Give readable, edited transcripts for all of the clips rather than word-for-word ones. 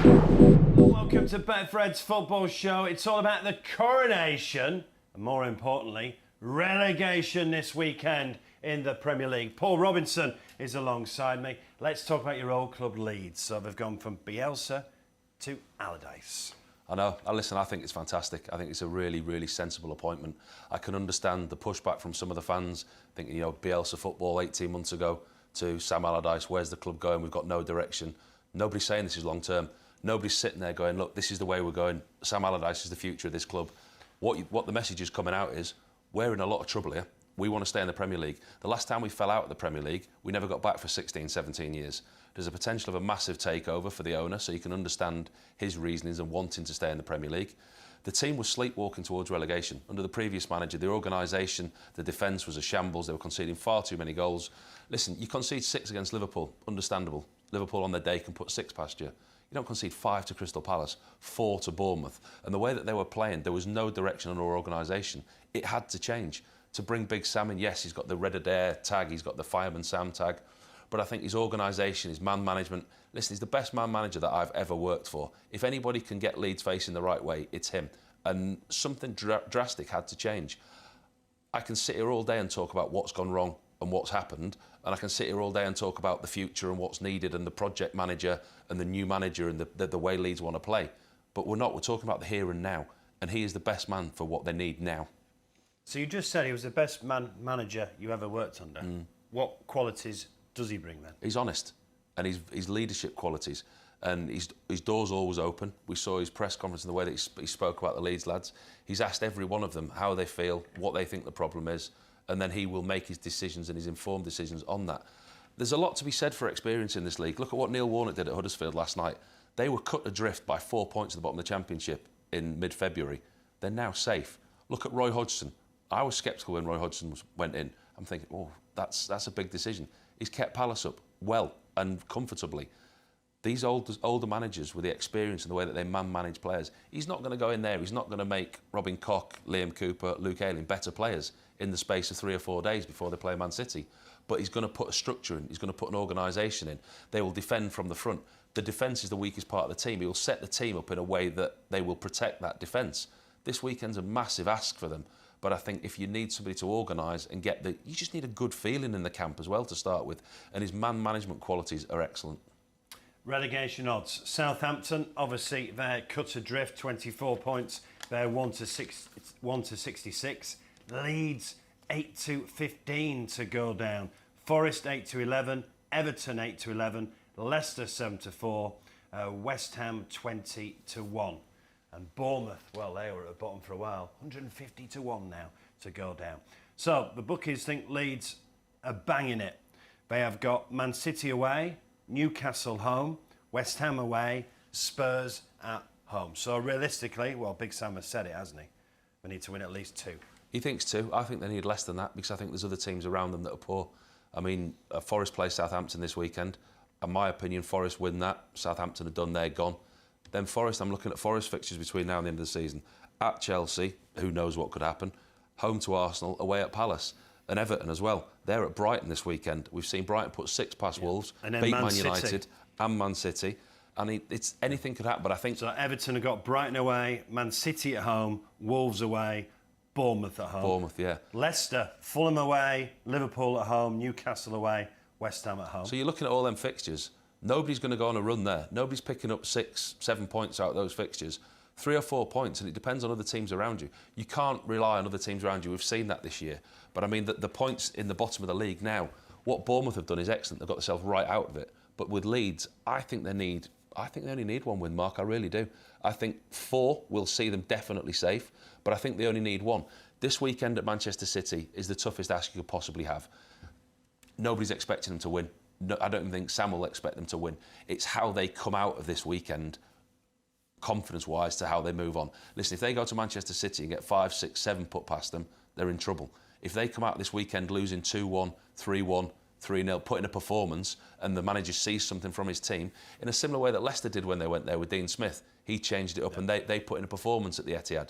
Welcome to Betfred's Football Show. It's all about the coronation and, more importantly, relegation this weekend in the Premier League. Paul Robinson is alongside me. Let's talk about your old club, Leeds. So they've gone from Bielsa to Allardyce. I know. Listen, I think it's fantastic. I think it's a really, really sensible appointment. I can understand the pushback from some of the fans thinking, Bielsa football 18 months ago to Sam Allardyce, where's the club going? We've got no direction. Nobody's saying this is long-term. Nobody's sitting there going, look, this is the way we're going. Sam Allardyce is the future of this club. What the message is coming out is, we're in a lot of trouble here. We want to stay in the Premier League. The last time we fell out of the Premier League, we never got back for 16, 17 years. There's a potential of a massive takeover for the owner, so you can understand his reasonings and wanting to stay in the Premier League. The team was sleepwalking towards relegation. Under the previous manager, the organisation, the defence was a shambles. They were conceding far too many goals. Listen, you concede 6 against Liverpool, understandable. Liverpool on their day can put 6 past you. You don't concede 5 to Crystal Palace, 4 to Bournemouth. And the way that they were playing, there was no direction on our organisation. It had to change. To bring Big Sam in, yes, he's got the Red Adair tag, he's got the Fireman Sam tag, but I think his organisation, his man management, listen, he's the best man manager that I've ever worked for. If anybody can get Leeds facing the right way, it's him. And something drastic had to change. I can sit here all day and talk about what's gone wrong and what's happened, and I can sit here all day and talk about the future and what's needed and the project manager and the new manager and the way Leeds want to play. But we're not. We're talking about the here and now, and he is the best man for what they need now. So you just said he was the best manager you ever worked under. What qualities does he bring then? He's honest, and his leadership qualities, and his door's always open. We saw his press conference and the way that he spoke about the Leeds lads. He's asked every one of them how they feel, what they think the problem is, and then he will make his decisions and his informed decisions on that. There's a lot to be said for experience in this league. Look at what Neil Warnock did at Huddersfield last night. They were cut adrift by 4 points at the bottom of the Championship in mid-February. They're now safe. Look at Roy Hodgson. I was sceptical when Roy Hodgson went in. I'm thinking, oh, that's a big decision. He's kept Palace up well and comfortably. These older managers with the experience and the way that they manage players, he's not going to go in there. He's not going to make Robin Koch, Liam Cooper, Luke Ayling better players in the space of 3 or 4 days before they play Man City. But he's going to put a structure in. He's going to put an organisation in. They will defend from the front. The defence is the weakest part of the team. He will set the team up in a way that they will protect that defence. This weekend's a massive ask for them. But I think if you need somebody to organise and you just need a good feeling in the camp as well to start with. And his man management qualities are excellent. Relegation odds. Southampton, obviously, they're cut adrift, 24 points. They're 1 to 66. Leeds, 8 to 15 to go down. Forest, 8 to 11. Everton, 8 to 11. Leicester, 7 to 4. West Ham, 20 to 1. And Bournemouth, well, they were at the bottom for a while. 150 to 1 now to go down. So the bookies think Leeds are banging it. They have got Man City away, Newcastle home, West Ham away, Spurs at home. So realistically, well, Big Sam has said it, hasn't he? We need to win at least 2. He thinks 2. I think they need less than that because I think there's other teams around them that are poor. I mean, Forest plays Southampton this weekend. In my opinion, Forest win that. Southampton are done, they're gone. Then Forest, I'm looking at Forest fixtures between now and the end of the season. At Chelsea, who knows what could happen. Home to Arsenal, away at Palace. And Everton as well. They're at Brighton this weekend. We've seen Brighton put 6 past Wolves, beat Man United and Man City. And it's anything could happen, but I think... So Everton have got Brighton away, Man City at home, Wolves away, Bournemouth at home. Bournemouth, yeah. Leicester, Fulham away, Liverpool at home, Newcastle away, West Ham at home. So you're looking at all them fixtures. Nobody's going to go on a run there. Nobody's picking up 6, 7 points out of those fixtures. 3 or 4 points, and it depends on other teams around you. You can't rely on other teams around you. We've seen that this year. But I mean, the points in the bottom of the league now, what Bournemouth have done is excellent. They've got themselves right out of it. But with Leeds, I think they only need 1 win, Mark. I really do. I think 4 will see them definitely safe, but I think they only need 1. This weekend at Manchester City is the toughest ask you could possibly have. Nobody's expecting them to win. No, I don't even think Sam will expect them to win. It's how they come out of this weekend, confidence-wise, to how they move on. Listen, if they go to Manchester City and get 5, 6, 7 put past them, they're in trouble. If they come out this weekend losing 2-1, 3-1, 3-0, put in a performance, and the manager sees something from his team, in a similar way that Leicester did when they went there with Dean Smith, he changed it up and they put in a performance at the Etihad.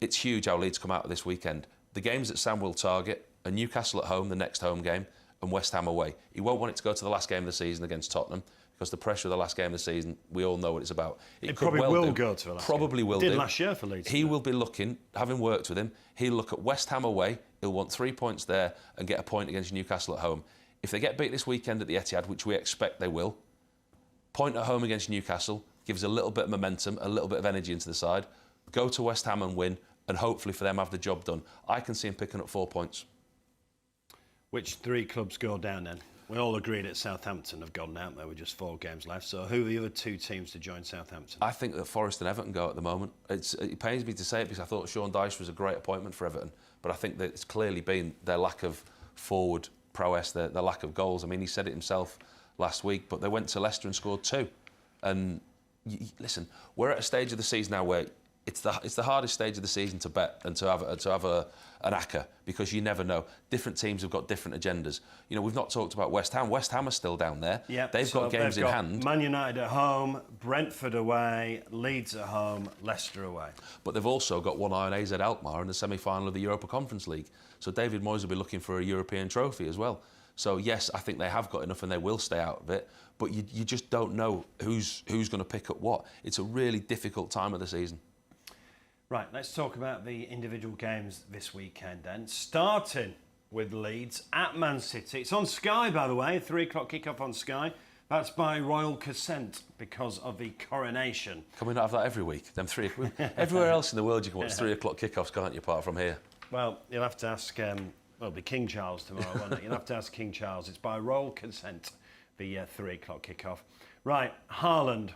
It's huge how Leeds come out of this weekend. The games that Sam will target are Newcastle at home, the next home game, and West Ham away. He won't want it to go to the last game of the season against Tottenham because the pressure of the last game of the season, we all know what it's about. It probably will go to the last Probably game. will Did do. last year for Leeds. He will be looking, having worked with him, he'll look at West Ham away, he'll want 3 points there and get a point against Newcastle at home. If they get beat this weekend at the Etihad, which we expect they will, point at home against Newcastle, gives a little bit of momentum, a little bit of energy into the side, go to West Ham and win, and hopefully for them have the job done. I can see him picking up 4 points. Which 3 clubs go down then? We all agreed that Southampton have gone out there with just 4 games left. So who are the other 2 teams to join Southampton? I think that Forest and Everton go at the moment. It pains me to say it because I thought Sean Dyche was a great appointment for Everton, but I think that it's clearly been their lack of forward prowess, their lack of goals. I mean, he said it himself last week, but they went to Leicester and scored 2. And listen, we're at a stage of the season now where it's the hardest stage of the season to bet and to have an acca, because you never know. Different teams have got different agendas. You know, we've not talked about West Ham. West Ham are still down there. Yep. They've got games in hand. Man United at home, Brentford away, Leeds at home, Leicester away. But they've also got one eye on AZ Alkmaar in the semi-final of the Europa Conference League. So David Moyes will be looking for a European trophy as well. So yes, I think they have got enough and they will stay out of it. But you just don't know who's going to pick up what. It's a really difficult time of the season. Right, let's talk about the individual games this weekend then. Starting with Leeds at Man City. It's on Sky, by the way, 3 o'clock kickoff on Sky. That's by royal consent because of the coronation. Can we not have that every week? Them 3. Everywhere else in the world you can watch 3 o'clock kickoffs, can't you, apart from here? Well, you'll have to ask, well, it'll be King Charles tomorrow, won't it? You'll have to ask King Charles. It's by royal consent, the 3 o'clock kickoff. Right, Haaland,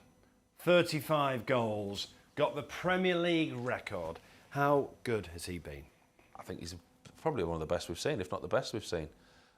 35 goals. Got the Premier League record. How good has he been? I think he's probably one of the best we've seen, if not the best we've seen.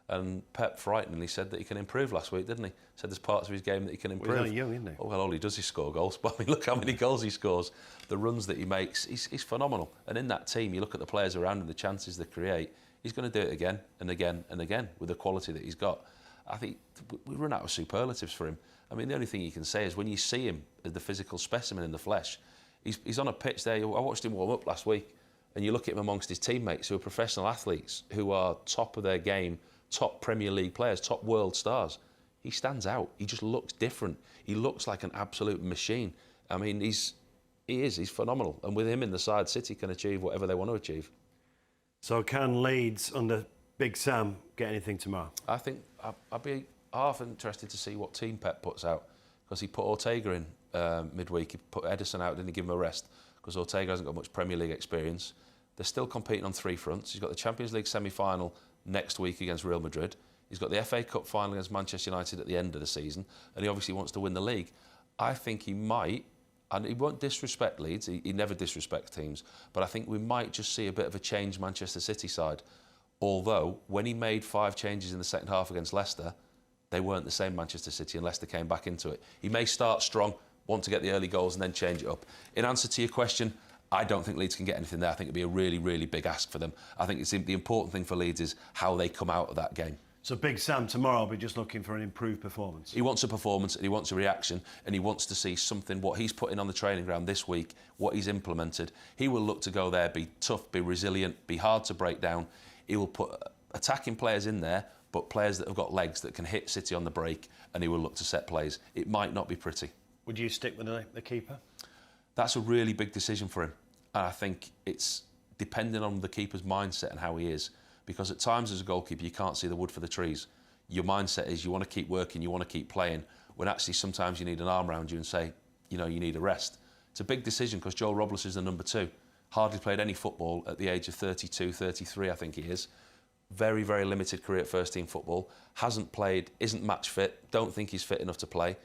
And Pep frighteningly said that he can improve last week, didn't he? Said there's parts of his game that he can improve. Well, he's only young, isn't he? Oh, well, all he does is score goals. But I mean, look how many goals he scores. The runs that he makes, he's phenomenal. And in that team, you look at the players around him, the chances they create, he's going to do it again and again and again with the quality that he's got. I think we run out of superlatives for him. I mean, the only thing you can say is when you see him as the physical specimen in the flesh, he's on a pitch there. I watched him warm up last week, and you look at him amongst his teammates who are professional athletes, who are top of their game, top Premier League players, top world stars. He stands out. He just looks different. He looks like an absolute machine. I mean, he's phenomenal. And with him in the side, City can achieve whatever they want to achieve. So can Leeds under Big Sam get anything tomorrow? I think I'd be half interested to see what team Pep puts out, because he put Ortega in midweek. He put Edison out, didn't he give him a rest, because Ortega hasn't got much Premier League experience. They're still competing on 3 fronts. He's got the Champions League semi-final next week against Real Madrid. He's got the FA Cup final against Manchester United at the end of the season, and he obviously wants to win the league. I think he might, and he won't disrespect Leeds, he never disrespects teams, but I think we might just see a bit of a change Manchester City side. Although, when he made 5 changes in the second half against Leicester, they weren't the same Manchester City, and Leicester came back into it. He may start strong, want to get the early goals and then change it up. In answer to your question, I don't think Leeds can get anything there. I think it'd be a really, really big ask for them. I think the important thing for Leeds is how they come out of that game. So Big Sam tomorrow will be just looking for an improved performance. He wants a performance and he wants a reaction, and he wants to see something, what he's put in on the training ground this week, what he's implemented. He will look to go there, be tough, be resilient, be hard to break down. He will put attacking players in there, but players that have got legs that can hit City on the break, and he will look to set plays. It might not be pretty. Would you stick with the keeper? That's a really big decision for him. And I think it's depending on the keeper's mindset and how he is. Because at times as a goalkeeper, you can't see the wood for the trees. Your mindset is you want to keep working, you want to keep playing, when actually sometimes you need an arm around you and say, you know, you need a rest. It's a big decision because Joel Robles is the number 2. Hardly played any football at the age of 32, 33, I think he is. Very, very limited career at first team football. Hasn't played, isn't match fit, don't think he's fit enough to play.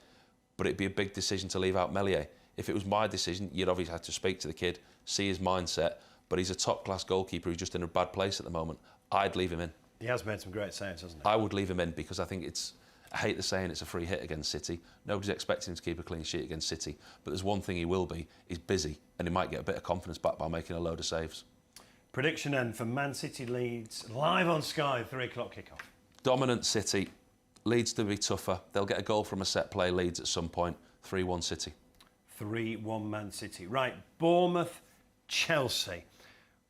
But it'd be a big decision to leave out Meslier. If it was my decision, you'd obviously have to speak to the kid, see his mindset, but he's a top-class goalkeeper who's just in a bad place at the moment. I'd leave him in. He has made some great saves, hasn't he? I would leave him in because I think I hate the saying it's a free hit against City. Nobody's expecting him to keep a clean sheet against City, but there's one thing he will be, he's busy, and he might get a bit of confidence back by making a load of saves. Prediction then for Man City Leeds, live on Sky, 3 o'clock kickoff. Dominant City, Leeds to be tougher. They'll get a goal from a set play, Leeds at some point, 3-1 City. 3-1 Man City. Right, Bournemouth, Chelsea.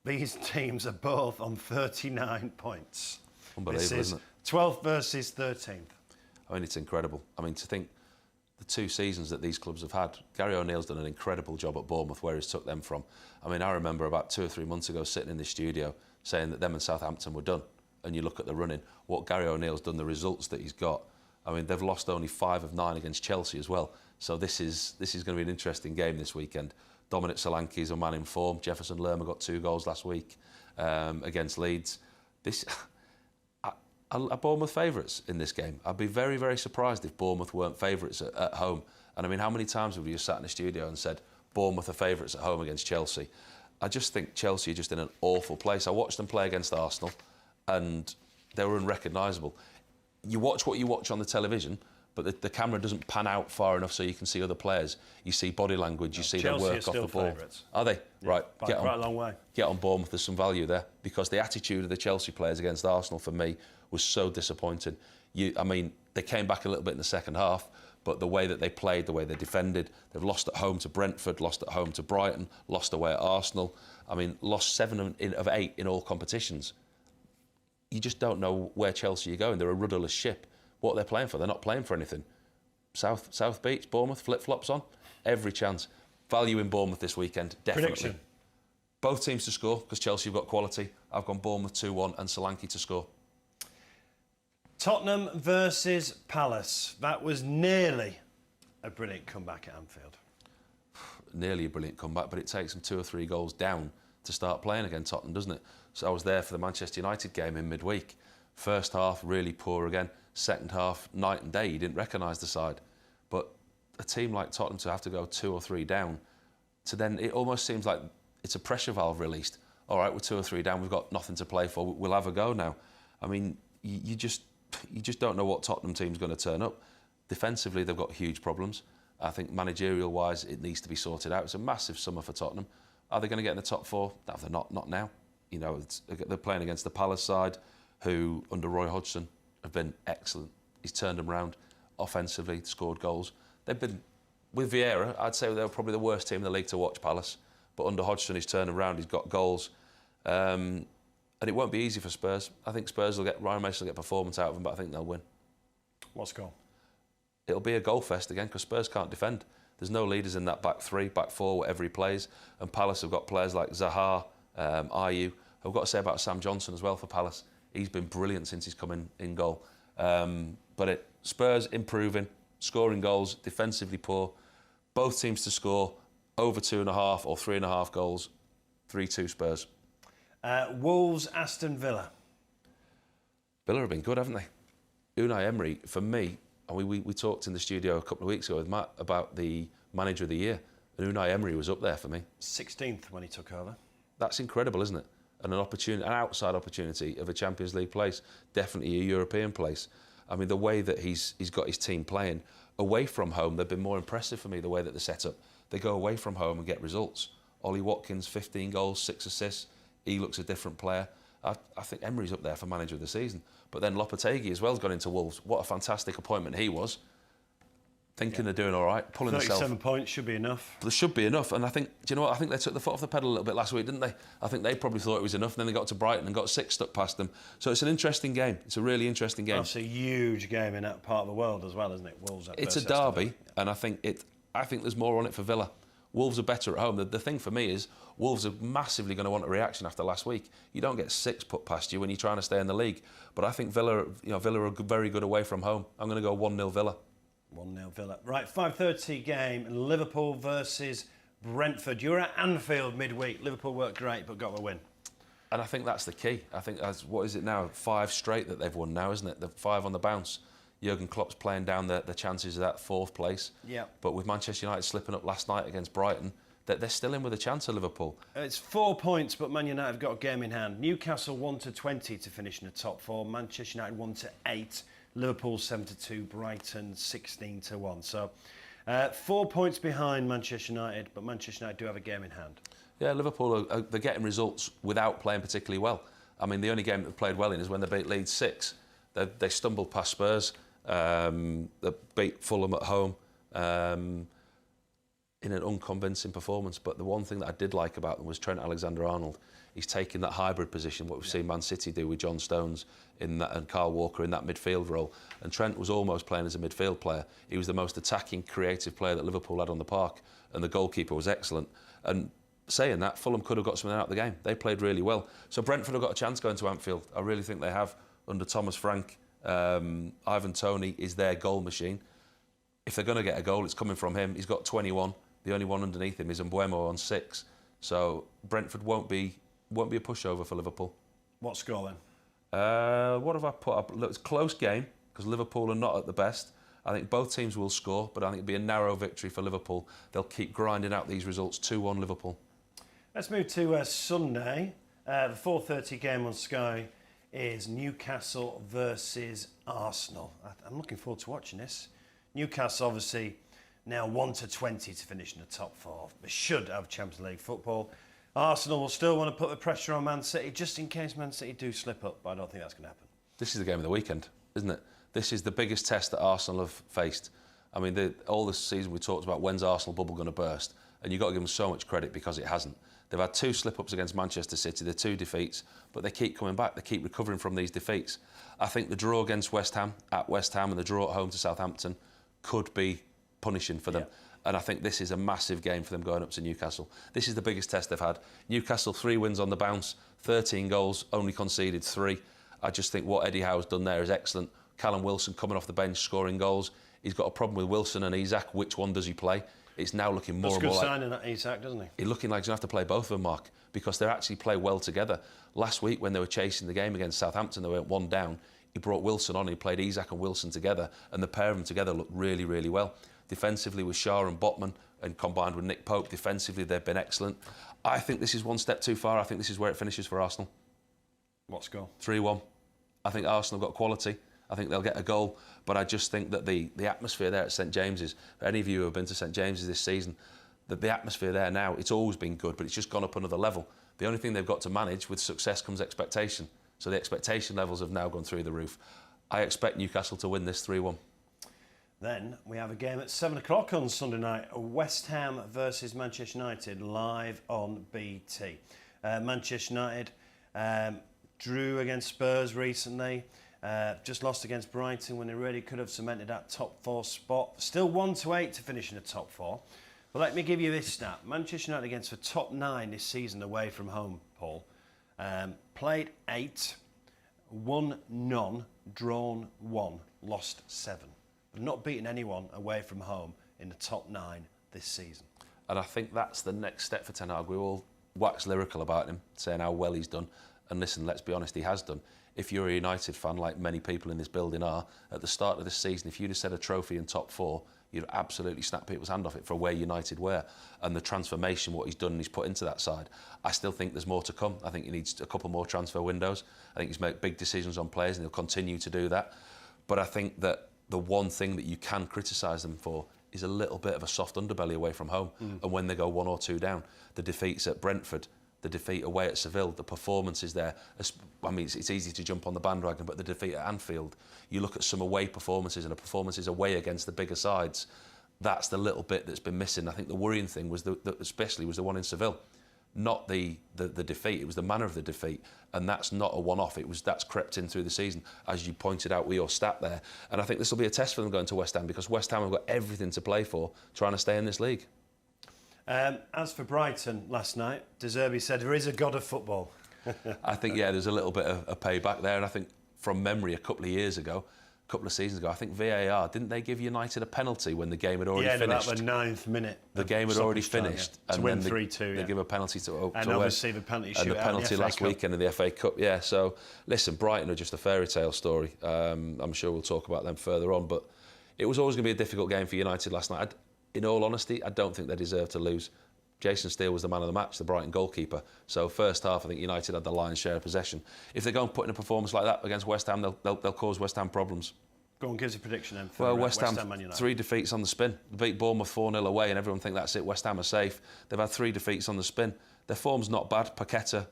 These teams are both on 39 points. Unbelievable, this is isn't it? 12th versus 13th. I mean, it's incredible. I mean, to think the 2 seasons that these clubs have had, Gary O'Neill's done an incredible job at Bournemouth where he's took them from. I mean, I remember about 2 or 3 months ago sitting in the studio saying that them and Southampton were done. And you look at the running, what Gary O'Neill's done, the results that he's got. I mean, they've lost only 5 of 9 against Chelsea as well. So this is going to be an interesting game this weekend. Dominic Solanke's a man in form. Jefferson Lerma got 2 goals last week against Leeds. Are Bournemouth favourites in this game? I'd be very, very surprised if Bournemouth weren't favourites at home. And I mean, how many times have we just sat in the studio and said Bournemouth are favourites at home against Chelsea? I just think Chelsea are just in an awful place. I watched them play against Arsenal and they were unrecognisable. You watch what you watch on the television, but the camera doesn't pan out far enough so you can see other players. You see body language, you see their work off the ball. Favourites. Are they? Yeah, right. Quite a long way. Get on Bournemouth, there's some value there, because the attitude of the Chelsea players against Arsenal for me was so disappointing. I mean, they came back a little bit in the second half, but the way that they played, the way they defended, they've lost at home to Brentford, lost at home to Brighton, lost away at Arsenal. I mean, lost 7 of 8 in all competitions. You just don't know where Chelsea are going. They're a rudderless ship. What they're playing for, they're not playing for anything. South Beach, Bournemouth, flip-flops on, every chance. Value in Bournemouth this weekend, definitely. Prediction? Both teams to score, because Chelsea have got quality. I've gone Bournemouth 2-1 and Solanke to score. Tottenham versus Palace. That was nearly a brilliant comeback at Anfield. Nearly a brilliant comeback, but it takes them 2 or 3 goals down to start playing again, Tottenham, doesn't it? So I was there for the Manchester United game in midweek. First half, really poor again. Second half, night and day. You didn't recognise the side. But a team like Tottenham to have to go 2 or 3 down, to then it almost seems like it's a pressure valve released. All right, we're 2 or 3 down. We've got nothing to play for. We'll have a go now. I mean, you just don't know what Tottenham team's going to turn up. Defensively, they've got huge problems. I think managerial-wise, it needs to be sorted out. It's a massive summer for Tottenham. Are they going to get in the top 4? No, they're not. Not now. You know, they're playing against the Palace side, who under Roy Hodgson have been excellent. He's turned them around offensively, scored goals. They've been, with Vieira, I'd say they were probably the worst team in the league to watch, Palace. But under Hodgson, he's turned them around. He's got goals. And it won't be easy for Spurs. I think Spurs Ryan Mason will get performance out of them, but I think they'll win. What score? It'll be a goal fest again, because Spurs can't defend. There's no leaders in that back 3, back 4, whatever he plays. And Palace have got players like Zaha, Ayew. I've got to say about Sam Johnson as well for Palace. He's been brilliant since he's come in goal. But Spurs improving, scoring goals, defensively poor. Both teams to score over 2.5 or 3.5 goals. 3-2 Spurs. Wolves, Aston Villa. Villa have been good, haven't they? Unai Emery, for me, and we talked in the studio a couple of weeks ago with Matt about the manager of the year, and Unai Emery was up there for me. 16th when he took over. That's incredible, isn't it? And an outside opportunity of a Champions League place, definitely a European place. I mean, the way that he's got his team playing away from home, they've been more impressive for me, the way that they're set up. They go away from home and get results. Ollie Watkins, 15 goals, 6 assists. He looks a different player. I think Emery's up there for manager of the season. But then Lopetegui as well has gone into Wolves. What a fantastic appointment he was. Thinking they're doing all right, pulling 37 points should be enough. There should be enough. And I think, do you know what? I think they took the foot off the pedal a little bit last week, didn't they? I think they probably thought it was enough. And then they got to Brighton and got 6 stuck past them. So it's an interesting game. It's a really interesting game. That's a huge game in that part of the world as well, isn't it? Wolves. It's a derby, and I think there's more on it for Villa. Wolves are better at home. The thing for me is Wolves are massively going to want a reaction after last week. You don't get 6 put past you when you're trying to stay in the league. But I think Villa are very good away from home. I'm going to go 1-0 Villa. 1-0 Villa. Right, 5:30 game, Liverpool versus Brentford. You were at Anfield midweek. Liverpool worked great, but got a win. And I think that's the key. I think what is it now? 5 straight that they've won now, isn't it? The 5 on the bounce. Jurgen Klopp's playing down the chances of that 4th place. Yeah. But with Manchester United slipping up last night against Brighton, they're still in with a chance of Liverpool. It's 4 points, but Man United have got a game in hand. Newcastle 1-20 to finish in the top 4. Manchester United 1-8. Liverpool 7-2. Brighton 16-1. So 4 points behind Manchester United, but Manchester United do have a game in hand. Yeah, Liverpool they're getting results without playing particularly well. I mean, the only game that they played well in is when they beat Leeds 6. They stumbled past Spurs. They beat Fulham at home. in an unconvincing performance. But the one thing that I did like about them was Trent Alexander-Arnold. He's taking that hybrid position, what we've seen Man City do with John Stones in that, and Kyle Walker in that midfield role. And Trent was almost playing as a midfield player. He was the most attacking, creative player that Liverpool had on the park, and the goalkeeper was excellent. And saying that, Fulham could have got something out of the game. They played really well. So Brentford have got a chance going to Anfield. I really think they have, under Thomas Frank. Ivan Toney is their goal machine. If they're going to get a goal, it's coming from him. He's got 21. The only one underneath him is Mbuemo on 6. So Brentford won't be a pushover for Liverpool. What score then? What have I put up? Look, it's a close game because Liverpool are not at the best. I think both teams will score, but I think it'll be a narrow victory for Liverpool. They'll keep grinding out these results. 2-1 Liverpool. Let's move to Sunday. The 4:30 game on Sky is Newcastle versus Arsenal. I'm looking forward to watching this. Newcastle obviously now 1-20 to finish in the top 4. They should have Champions League football. Arsenal will still want to put the pressure on Man City just in case Man City do slip up, but I don't think that's going to happen. This is the game of the weekend, isn't it? This is the biggest test that Arsenal have faced. I mean, all this season we talked about when's Arsenal bubble going to burst, and you've got to give them so much credit because it hasn't. They've had 2 slip-ups against Manchester City, they're 2 defeats, but they keep coming back, they keep recovering from these defeats. I think the draw against West Ham, at West Ham, and the draw at home to Southampton could be punishing for them. Yeah. And I think this is a massive game for them going up to Newcastle. This is the biggest test they've had. Newcastle, 3 wins on the bounce, 13 goals, only conceded 3. I just think what Eddie Howe's done there is excellent. Callum Wilson coming off the bench, scoring goals. He's got a problem with Wilson and Isak. Which one does he play? It's now looking more and more like... That's good signing, that Isak, doesn't he? He's looking like he's going to have to play both of them, Mark, because they actually play well together. Last week, when they were chasing the game against Southampton, they went 1 down. He brought Wilson on, he played Isak and Wilson together, and the pair of them together looked really, really well. Defensively with Shaw and Botman, and combined with Nick Pope, defensively they've been excellent. I think this is one step too far. I think this is where it finishes for Arsenal. What score? 3-1. I think Arsenal have got quality. I think they'll get a goal, but I just think that the atmosphere there at St James's, for any of you who have been to St James's this season, that the atmosphere there now, it's always been good, but it's just gone up another level. The only thing they've got to manage with success comes expectation. So the expectation levels have now gone through the roof. I expect Newcastle to win this 3-1. Then we have a game at 7 o'clock on Sunday night, West Ham versus Manchester United, live on BT. Manchester United drew against Spurs recently, just lost against Brighton when they really could have cemented that top 4 spot. Still 1-8 to finish in the top 4. But let me give you this stat. Manchester United against the top 9 this season away from home, Paul. Played 8, won none, drawn 1, lost 7. They've not beaten anyone away from home in the top 9 this season. And I think that's the next step for Ten Hag. We all wax lyrical about him, saying how well he's done. And listen, let's be honest, he has done. If you're a United fan, like many people in this building are, at the start of this season, if you'd have said a trophy in top 4, you'd absolutely snap people's hand off it for where United were. And the transformation, what he's done and he's put into that side, I still think there's more to come. I think he needs a couple more transfer windows. I think he's made big decisions on players and he'll continue to do that. But I think that the one thing that you can criticise them for is a little bit of a soft underbelly away from home. And when they go 1 or 2 down, the defeats at Brentford, the defeat away at Seville, the performances there. I mean, it's easy to jump on the bandwagon, but the defeat at Anfield, you look at some away performances and the performances away against the bigger sides, that's the little bit that's been missing. I think the worrying thing was, especially, was the one in Seville. Not the defeat, it was the manner of the defeat. And that's not a one-off, that's crept in through the season, as you pointed out with your stat there. And I think this will be a test for them going to West Ham, because West Ham have got everything to play for, trying to stay in this league. As for Brighton last night, De Zerbi said there is a god of football. I think, yeah, there's a little bit of a payback there. And I think from memory, a couple of seasons ago, I think VAR, didn't they give United a penalty when the game had already finished? Yeah, about the 9th minute. The game had already finished. To win 3-2, They give a penalty to and obviously the penalty shootout. And the penalty last weekend in the FA Cup, yeah. So, listen, Brighton are just a fairy tale story. I'm sure we'll talk about them further on. But it was always going to be a difficult game for United last night. In all honesty, I don't think they deserve to lose. Jason Steele was the man of the match, the Brighton goalkeeper. So first half, I think United had the lion's share of possession. If they go and put in a performance like that against West Ham, they'll cause West Ham problems. Go on, give us a prediction then for Well, West Ham, Man United. 3 defeats on the spin. They beat Bournemouth 4-0 away and everyone think that's it, West Ham are safe. They've had 3 defeats on the spin. Their form's not bad. Paqueta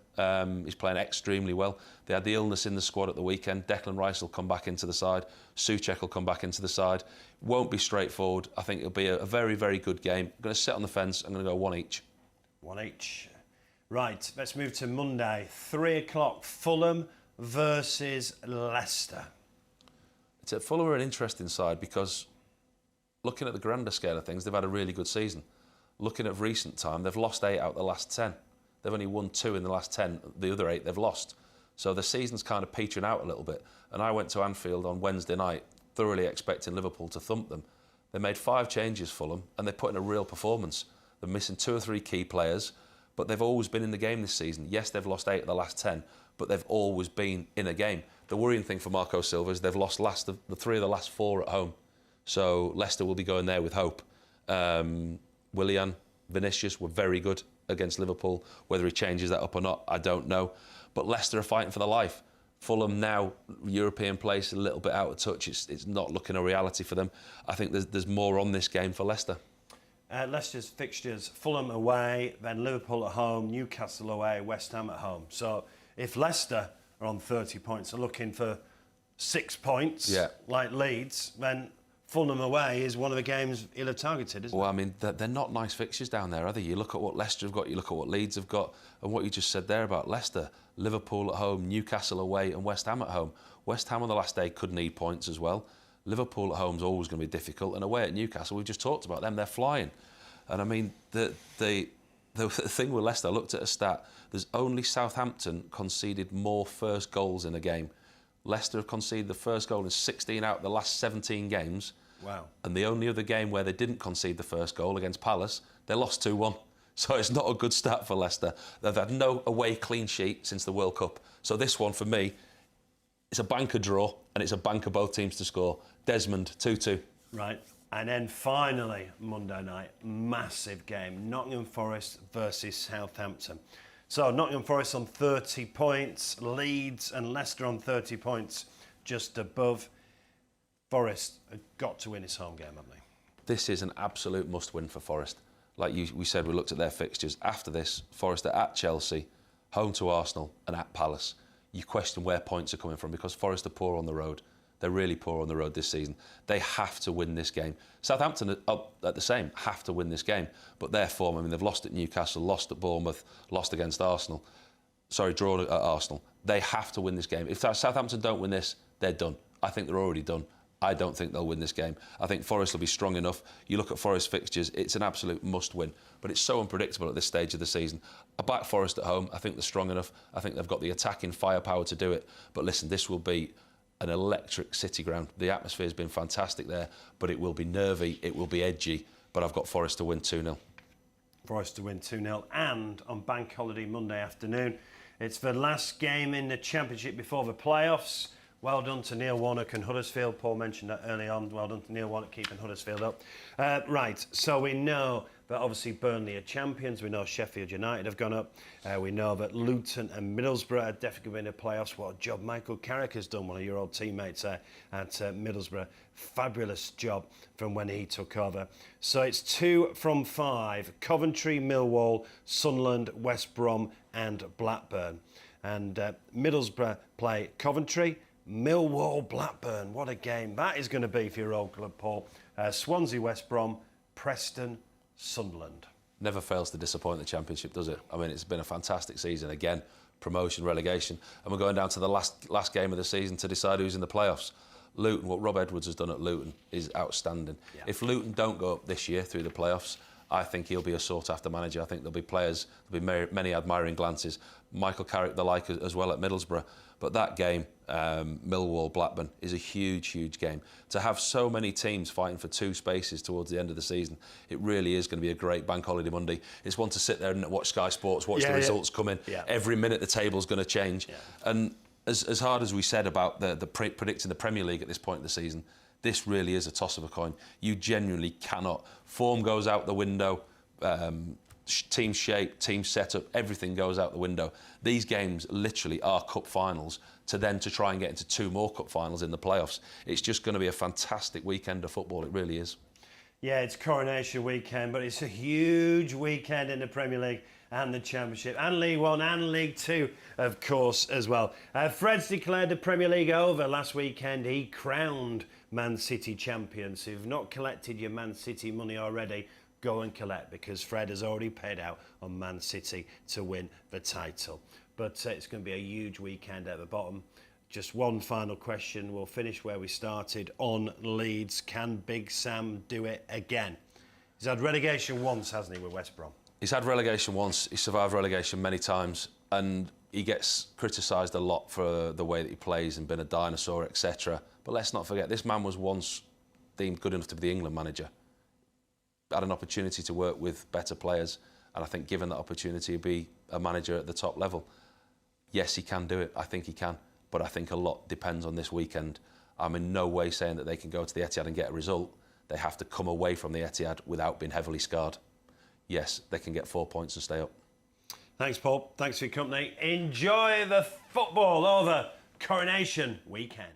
is playing extremely well. They had the illness in the squad at the weekend. Declan Rice will come back into the side. Souček will come back into the side. Won't be straightforward. I think it'll be a very, very good game. I'm going to sit on the fence. I'm going to go 1 each. 1 each. Right, let's move to Monday. 3 o'clock, Fulham versus Leicester. Fulham are an interesting side because looking at the grander scale of things, they've had a really good season. Looking at recent time, they've lost 8 out of the last 10. They've only won 2 in the last 10. The other 8 they've lost. So the season's kind of petering out a little bit. And I went to Anfield on Wednesday night, thoroughly expecting Liverpool to thump them. They made 5 changes, Fulham, and they put in a real performance. They're missing 2 or 3 key players, but they've always been in the game this season. Yes, they've lost 8 of the last 10, but they've always been in a game. The worrying thing for Marco Silva is they've lost the 3 of the last 4 at home. So Leicester will be going there with hope. Willian, Vinicius were very good against Liverpool. Whether he changes that up or not, I don't know. But Leicester are fighting for their life. Fulham now, European place, a little bit out of touch. It's not looking a reality for them. I think there's more on this game for Leicester. Leicester's fixtures, Fulham away, then Liverpool at home, Newcastle away, West Ham at home. So if Leicester are on 30 points and looking for 6 points, like Leeds, then Fulham away is one of the games he'll have targeted, isn't it? Well, I mean, they're not nice fixtures down there, are they? You look at what Leicester have got, you look at what Leeds have got, and what you just said there about Leicester, Liverpool at home, Newcastle away, and West Ham at home. West Ham on the last day could need points as well. Liverpool at home is always going to be difficult, and away at Newcastle, we've just talked about them, they're flying. And I mean, the thing with Leicester, I looked at a stat, there's only Southampton conceded more first goals in a game. Leicester have conceded the first goal in 16 out of the last 17 games. Wow. And the only other game where they didn't concede the first goal against Palace, they lost 2-1. So it's not a good start for Leicester. They've had no away clean sheet since the World Cup. So this one, for me, it's a banker draw, and it's a banker both teams to score. Desmond, 2-2. Right. And then finally, Monday night, massive game, Nottingham Forest versus Southampton. So Nottingham Forest on 30 points, Leeds and Leicester on 30 points, just above. Forest have got to win his home game, haven't they? This is an absolute must-win for Forest. Like we said, we looked at their fixtures. After this, Forest are at Chelsea, home to Arsenal and at Palace. You question where points are coming from because Forest are poor on the road. They're really poor on the road this season. They have to win this game. Southampton are at the same, have to win this game. But their form, I mean, they've lost at Newcastle, lost at Bournemouth, lost against Arsenal. Sorry, drawn at Arsenal. They have to win this game. If Southampton don't win this, they're done. I think they're already done. I don't think they'll win this game. I think Forest will be strong enough. You look at Forest fixtures, it's an absolute must-win. But it's so unpredictable at this stage of the season. I back Forest at home. I think they're strong enough. I think they've got the attacking firepower to do it. But listen, this will be an electric City ground. The atmosphere has been fantastic there, but it will be nervy, it will be edgy. But I've got Forest to win 2-0. Forest to win 2-0. And on Bank Holiday Monday afternoon, it's the last game in the Championship before the playoffs. Well done to Neil Warnock and Huddersfield. Paul mentioned that early on. Well done to Neil Warnock keeping Huddersfield up. Right, so we know that obviously Burnley are champions. We know Sheffield United have gone up. We know that Luton and Middlesbrough are definitely going to playoffs. What a job Michael Carrick has done, one of your old teammates at Middlesbrough. Fabulous job from when he took over. So it's 2 from 5. Coventry, Millwall, Sunderland, West Brom and Blackburn. And Middlesbrough play Coventry. Millwall, Blackburn, what a game that is going to be for your old club, Paul. Swansea, West Brom, Preston, Sunderland. Never fails to disappoint the Championship, does it? I mean, it's been a fantastic season. Again, promotion, relegation. And we're going down to the last game of the season to decide who's in the playoffs. Luton, what Rob Edwards has done at Luton is outstanding. Yeah. If Luton don't go up this year through the playoffs, I think he'll be a sought-after manager. I think there'll be players, there'll be many admiring glances. Michael Carrick, the like, as well at Middlesbrough. But that game, Millwall, Blackburn, is a huge, huge game. To have so many teams fighting for 2 spaces towards the end of the season, it really is going to be a great Bank Holiday Monday. It's one to sit there and watch Sky Sports, watch the results come in. Yeah. Every minute the table's going to change. Yeah. And as hard as we said about predicting the Premier League at this point of the season, this really is a toss of a coin. You genuinely cannot. Form goes out the window. team shape, team setup, everything goes out the window. These games literally are cup finals to try and get into 2 more cup finals in the playoffs. It's just going to be a fantastic weekend of football, it really is. Yeah, it's Coronation Weekend, but it's a huge weekend in the Premier League and the Championship, and League One and League Two, of course, as well. Fred's declared the Premier League over last weekend. He crowned Man City champions. So if you've not collected your Man City money already, go and collect, because Fred has already paid out on Man City to win the title. But it's going to be a huge weekend at the bottom. Just one final question. We'll finish where we started on Leeds. Can Big Sam do it again? He's had relegation once, hasn't he, with West Brom? He's had relegation once. He's survived relegation many times, and he gets criticised a lot for the way that he plays and been a dinosaur, etc. But let's not forget, this man was once deemed good enough to be the England manager. Had an opportunity to work with better players, and I think given that opportunity to be a manager at the top level, yes, he can do it. I think he can, but I think a lot depends on this weekend. I'm in no way saying that they can go to the Etihad and get a result. They have to come away from the Etihad without being heavily scarred. Yes, they can get 4 points and stay up. Thanks, Paul. Thanks for your company. Enjoy the football over Coronation Weekend.